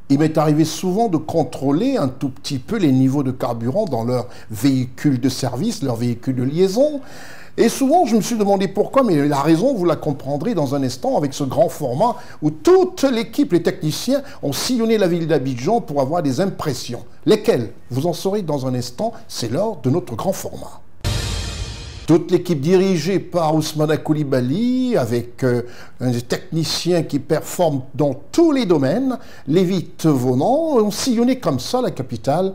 Il m'est arrivé souvent de contrôler un tout petit peu les niveaux de carburant dans leurs véhicules de service, leurs véhicules de liaison. Et souvent, je me suis demandé pourquoi, mais la raison, vous la comprendrez dans un instant avec ce grand format où toute l'équipe, les techniciens, ont sillonné la ville d'Abidjan pour avoir des impressions. Lesquelles? Vous en saurez dans un instant, c'est l'heure de notre grand format. Toute l'équipe dirigée par Ousmane Coulibaly, avec un technicien qui performe dans tous les domaines, Lévi Tevenant, ont sillonné comme ça la capitale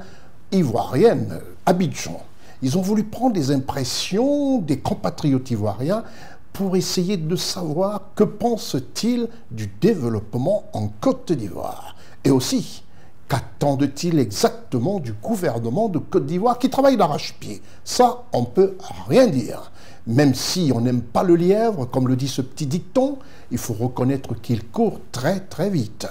ivoirienne, Abidjan. Ils ont voulu prendre des impressions des compatriotes ivoiriens pour essayer de savoir que pensent-ils du développement en Côte d'Ivoire. Et aussi, qu'attendent-ils exactement du gouvernement de Côte d'Ivoire qui travaille d'arrache-pied? Ça, on ne peut rien dire. Même si on n'aime pas le lièvre, comme le dit ce petit dicton, il faut reconnaître qu'il court très très vite.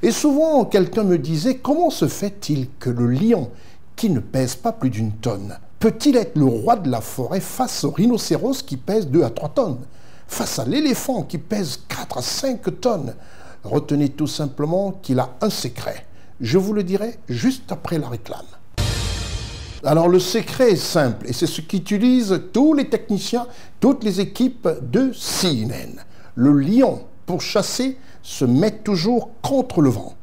Et souvent, quelqu'un me disait, comment se fait-il que le lion, qui ne pèse pas plus d'une tonne, peut-il être le roi de la forêt face au rhinocéros qui pèse 2 à 3 tonnes, face à l'éléphant qui pèse 4 à 5 tonnes? Retenez tout simplement qu'il a un secret. Je vous le dirai juste après la réclame. Alors le secret est simple et c'est ce qu'utilisent tous les techniciens, toutes les équipes de CNN. Le lion, pour chasser, se met toujours contre le vent.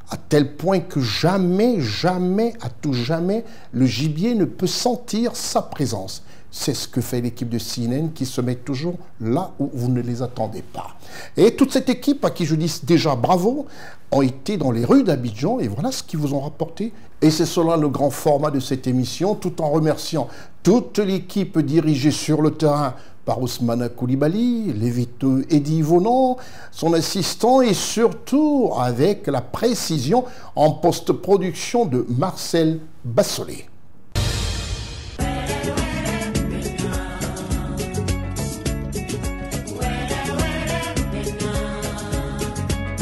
À tel point que jamais, jamais, à tout jamais, le gibier ne peut sentir sa présence. C'est ce que fait l'équipe de CNN qui se met toujours là où vous ne les attendez pas. Et toute cette équipe, à qui je dis déjà bravo, ont été dans les rues d'Abidjan et voilà ce qu'ils vous ont rapporté. Et c'est cela le grand format de cette émission, tout en remerciant toute l'équipe dirigée sur le terrain par Ousmane Coulibaly, Lévi Tevenant, son assistant et surtout avec la précision en post-production de Marcel Bassolé.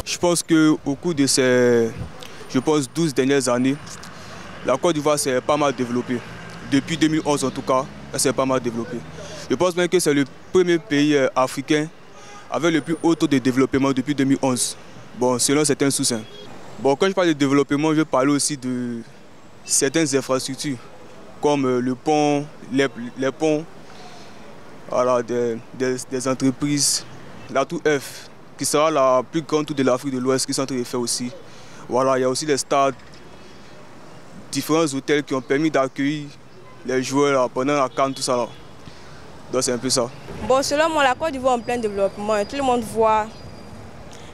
Je pense qu'au cours de ces 12 dernières années, la Côte d'Ivoire s'est pas mal développée. Depuis 2011 en tout cas, elle s'est pas mal développée. Je pense même que c'est le premier pays africain avec le plus haut taux de développement depuis 2011. Bon, selon certains sources. Bon, quand je parle de développement, je parle aussi de certaines infrastructures, comme le pont, les ponts, voilà, des entreprises, la tour F, qui sera la plus grande tour de l'Afrique de l'Ouest, qui sont en train de faire aussi. Voilà, il y a aussi les stades, différents hôtels qui ont permis d'accueillir les joueurs là, pendant la CAN, tout ça là. Donc c'est un peu ça. Bon, selon moi, la Côte d'Ivoire en plein développement. Tout le monde voit,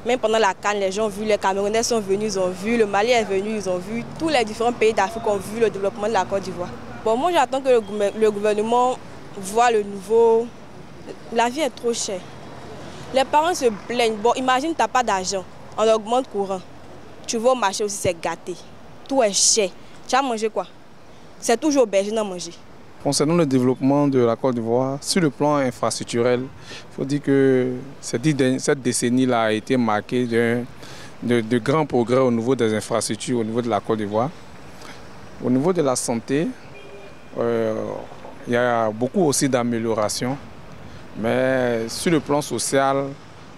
même pendant la CAN, les gens ont vu, les Camerounais sont venus, ils ont vu, le Mali est venu, ils ont vu, tous les différents pays d'Afrique ont vu le développement de la Côte d'Ivoire. Bon, moi j'attends que le gouvernement voit le nouveau. La vie est trop chère. Les parents se plaignent. Bon, imagine, tu n'as pas d'argent, on augmente courant. Tu vas au marché aussi, c'est gâté. Tout est cher. Tu as mangé quoi? C'est toujours aubergine à manger. Concernant le développement de la Côte d'Ivoire, sur le plan infrastructurel, il faut dire que cette décennie-là a été marquée de grands progrès au niveau des infrastructures, au niveau de la Côte d'Ivoire. Au niveau de la santé, il y a beaucoup aussi d'améliorations. Mais sur le plan social,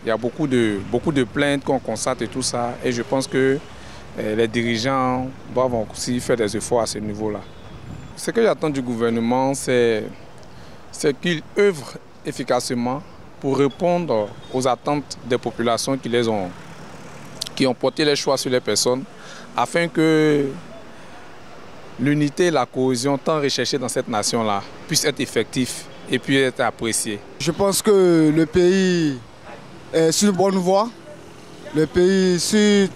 il y a beaucoup de plaintes qu'on constate et tout ça. Et je pense que les dirigeants doivent aussi faire des efforts à ce niveau-là. Ce que j'attends du gouvernement, c'est qu'il œuvre efficacement pour répondre aux attentes des populations qui ont porté les choix sur les personnes, afin que l'unité et la cohésion tant recherchées dans cette nation-là puissent être effectives et puis être appréciées. Je pense que le pays est sur une bonne voie. Le pays, sur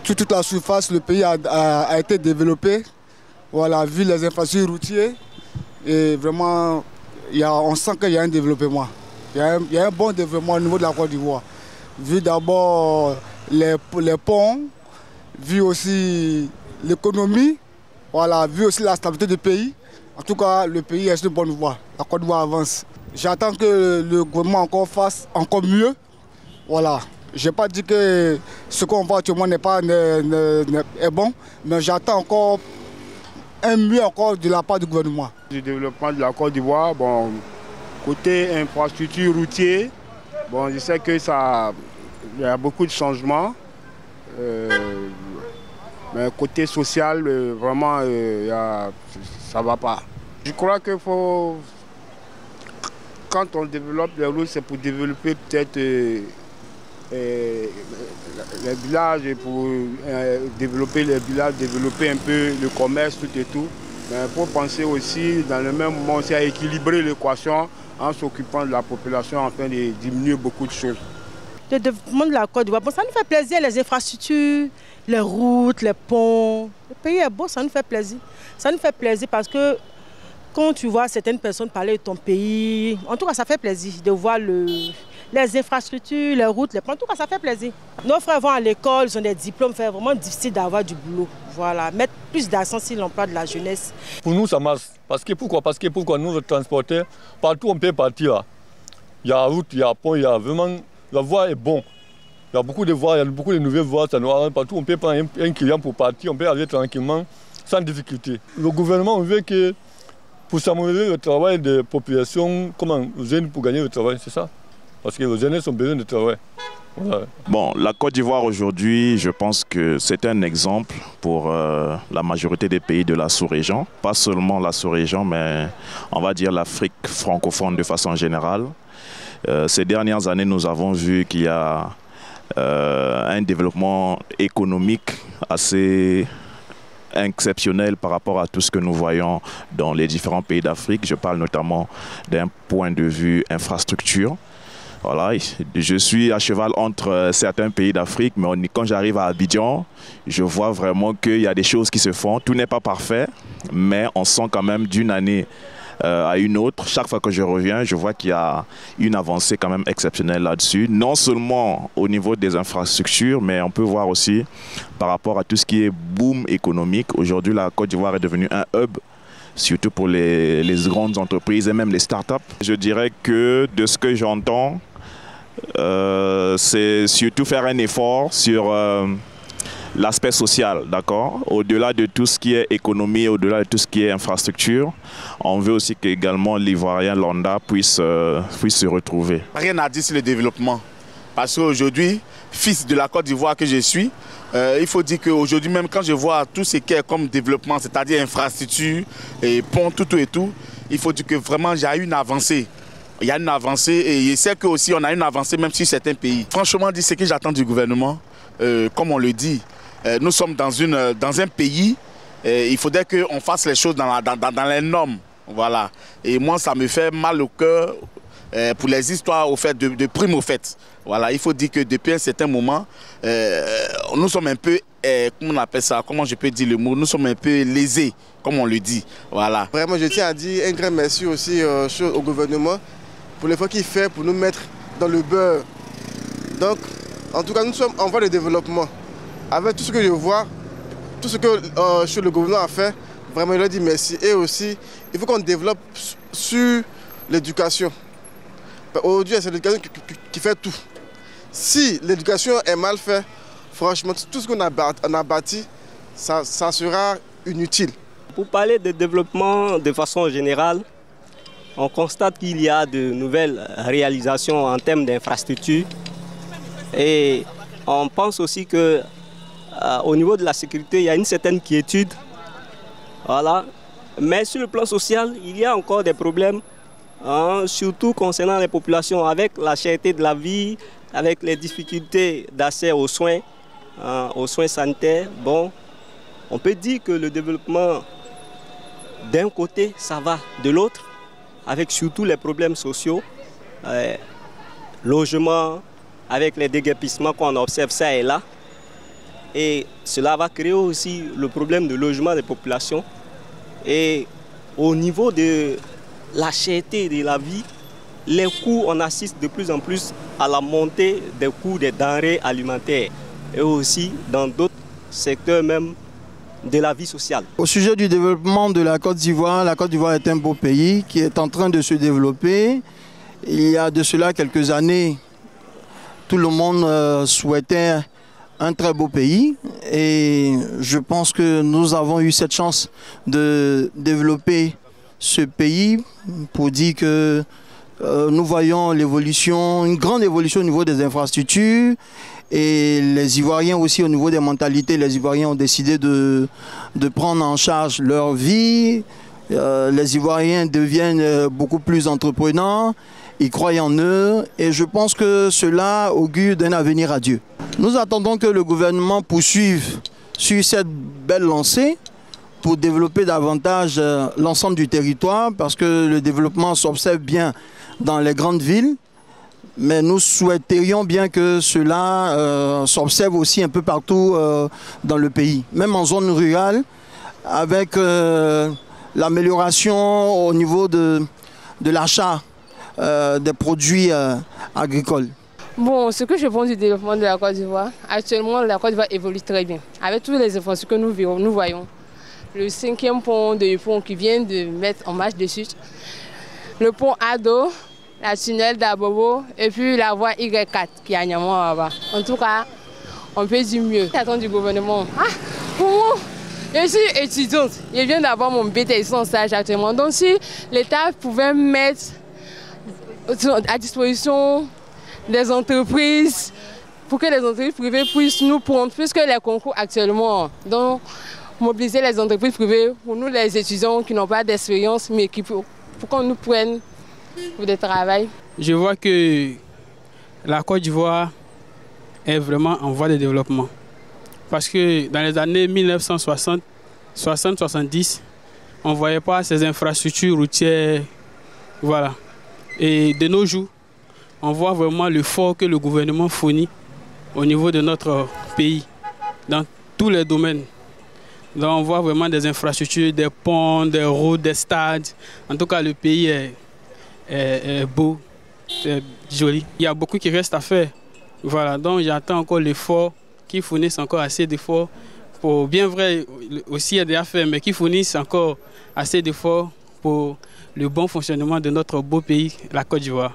toute la surface, le pays a été développé. Voilà, vu les infrastructures routières, et vraiment, on sent qu'il y a un développement. Il y a un bon développement au niveau de la Côte d'Ivoire. Vu d'abord les ponts, vu aussi l'économie, voilà, vu aussi la stabilité du pays. En tout cas, le pays est sur une bonne voie. La Côte d'Ivoire avance. J'attends que le gouvernement fasse encore mieux. Voilà. Je n'ai pas dit que ce qu'on voit actuellement est bon, mais j'attends encore un mieux encore de la part du gouvernement. Du développement de la Côte d'Ivoire, bon, côté infrastructure routière, bon, je sais que il y a beaucoup de changements. Mais côté social, vraiment, ça ne va pas. Je crois qu'il faut, quand on développe les routes, c'est pour développer peut-être les villages, et pour développer les villages, développer un peu le commerce, tout et tout. Mais il faut penser aussi, dans le même moment, aussi à équilibrer l'équation en s'occupant de la population afin de diminuer beaucoup de choses. Le développement de la Côte d'Ivoire, bon, ça nous fait plaisir, les infrastructures, les routes, les ponts. Le pays est beau, ça nous fait plaisir. Ça nous fait plaisir parce que quand tu vois certaines personnes parler de ton pays, en tout cas ça fait plaisir de voir les infrastructures, les routes, les ponts, en tout cas ça fait plaisir. Nos frères vont à l'école, ils ont des diplômes, c'est vraiment difficile d'avoir du boulot. Voilà, mettre plus d'accent sur l'emploi de la jeunesse. Pour nous ça marche. Pourquoi nous le transporteurs, partout on peut partir. Il y a route, il y a pont, il y a vraiment... La voie est bonne. Il y a beaucoup de voies, il y a beaucoup de nouvelles voies, ça nous arrange partout. On peut prendre un client pour partir, on peut aller tranquillement, sans difficulté. Le gouvernement veut que, pour s'améliorer le travail des populations, comment les jeunes pour gagner le travail, c'est ça. Parce que les jeunes ont besoin de travail. Voilà. Bon, la Côte d'Ivoire aujourd'hui, je pense que c'est un exemple pour la majorité des pays de la sous-région. Pas seulement la sous-région, mais on va dire l'Afrique francophone de façon générale. Ces dernières années, nous avons vu qu'il y a un développement économique assez exceptionnel par rapport à tout ce que nous voyons dans les différents pays d'Afrique. Je parle notamment d'un point de vue infrastructure. Voilà, je suis à cheval entre certains pays d'Afrique, mais quand j'arrive à Abidjan, je vois vraiment qu'il y a des choses qui se font. Tout n'est pas parfait, mais on sent quand même d'une année à une autre. Chaque fois que je reviens, je vois qu'il y a une avancée quand même exceptionnelle là-dessus. Non seulement au niveau des infrastructures, mais on peut voir aussi par rapport à tout ce qui est boom économique. Aujourd'hui, la Côte d'Ivoire est devenue un hub, surtout pour les grandes entreprises et même les startups. Je dirais que de ce que j'entends, c'est surtout faire un effort sur l'aspect social, d'accord. Au-delà de tout ce qui est économie, au-delà de tout ce qui est infrastructure, on veut aussi qu'également l'Ivoirien lambda puisse se retrouver. Rien à dire sur le développement. Parce qu'aujourd'hui, fils de la Côte d'Ivoire que je suis, il faut dire qu'aujourd'hui, même quand je vois tout ce qui est comme développement, c'est-à-dire infrastructure, et pont, tout et tout, il faut dire que vraiment, il y a une avancée. Il y a une avancée et je sais qu'aussi on a une avancée même sur certains pays. Franchement, ce que j'attends du gouvernement, comme on le dit, nous sommes dans un pays, il faudrait qu'on fasse les choses dans les normes. Voilà. Et moi, ça me fait mal au cœur pour les histoires au fait, de primes au fait. Voilà. Il faut dire que depuis un certain moment, nous sommes un peu, comment on appelle ça, comment je peux dire le mot, nous sommes un peu lésés, comme on le dit. Voilà. Vraiment, je tiens à dire un grand merci aussi au gouvernement pour l'effort qu'il fait pour nous mettre dans le beurre. Donc, en tout cas, nous sommes en voie de développement. Avec tout ce que je vois, tout ce que le gouvernement a fait, vraiment, je leur dis merci. Et aussi, il faut qu'on développe sur l'éducation. Aujourd'hui, c'est l'éducation qui fait tout. Si l'éducation est mal faite, franchement, tout ce qu'on a bâti, ça sera inutile. Pour parler de développement de façon générale, on constate qu'il y a de nouvelles réalisations en termes d'infrastructures. Et on pense aussi qu'au niveau de la sécurité, il y a une certaine quiétude. Voilà. Mais sur le plan social, il y a encore des problèmes, surtout concernant les populations, avec la cherté de la vie, avec les difficultés d'accès aux soins sanitaires. Bon, on peut dire que le développement, d'un côté, ça va, de l'autre, avec surtout les problèmes sociaux, logement, avec les déguerpissements qu'on observe ça et là. Et cela va créer aussi le problème de logement des populations. Et au niveau de la cherté de la vie, les coûts, on assiste de plus en plus à la montée des coûts des denrées alimentaires et aussi dans d'autres secteurs même de la vie sociale. Au sujet du développement de la Côte d'Ivoire est un beau pays qui est en train de se développer. Il y a de cela quelques années, tout le monde souhaitait un très beau pays et je pense que nous avons eu cette chance de développer ce pays pour dire que nous voyons l'évolution, une grande évolution au niveau des infrastructures Et les Ivoiriens aussi, au niveau des mentalités, les Ivoiriens ont décidé de prendre en charge leur vie. Les Ivoiriens deviennent beaucoup plus entreprenants, ils croient en eux et je pense que cela augure d'un avenir radieux. Nous attendons que le gouvernement poursuive sur cette belle lancée pour développer davantage l'ensemble du territoire parce que le développement s'observe bien dans les grandes villes, mais nous souhaiterions bien que cela s'observe aussi un peu partout dans le pays, même en zone rurale, avec l'amélioration au niveau de l'achat des produits agricoles. Bon, ce que je pense du développement de la Côte d'Ivoire, actuellement la Côte d'Ivoire évolue très bien. Avec toutes les infrastructures que nous voyons, le 5e pont de Yopon qui vient de mettre en marche dessus, le pont Ado, la tunnel d'Abobo et puis la voie Y4 qui est à Niamey là-bas. En tout cas, on peut dire mieux. J'attends du gouvernement. Comment? Je suis étudiante, je viens d'avoir mon BTS en stage actuellement. Donc si l'État pouvait mettre à disposition des entreprises pour que les entreprises privées puissent nous prendre, puisque les concours actuellement, donc mobiliser les entreprises privées pour nous les étudiants qui n'ont pas d'expérience mais qui pour qu'on nous prenne pour des travail. Je vois que la Côte d'Ivoire est vraiment en voie de développement. Parce que dans les années 1960-70, on ne voyait pas ces infrastructures routières. Voilà. Et de nos jours, on voit vraiment l'effort que le gouvernement fournit au niveau de notre pays, dans tous les domaines. Donc on voit vraiment des infrastructures, des ponts, des routes, des stades. En tout cas, le pays est beau, c'est joli. Il y a beaucoup qui reste à faire. Voilà. Donc j'attends encore l'effort, qu'ils fournissent encore assez d'efforts pour, bien vrai, aussi il y a des affaires, mais qu'ils fournissent encore assez d'efforts pour le bon fonctionnement de notre beau pays, la Côte d'Ivoire.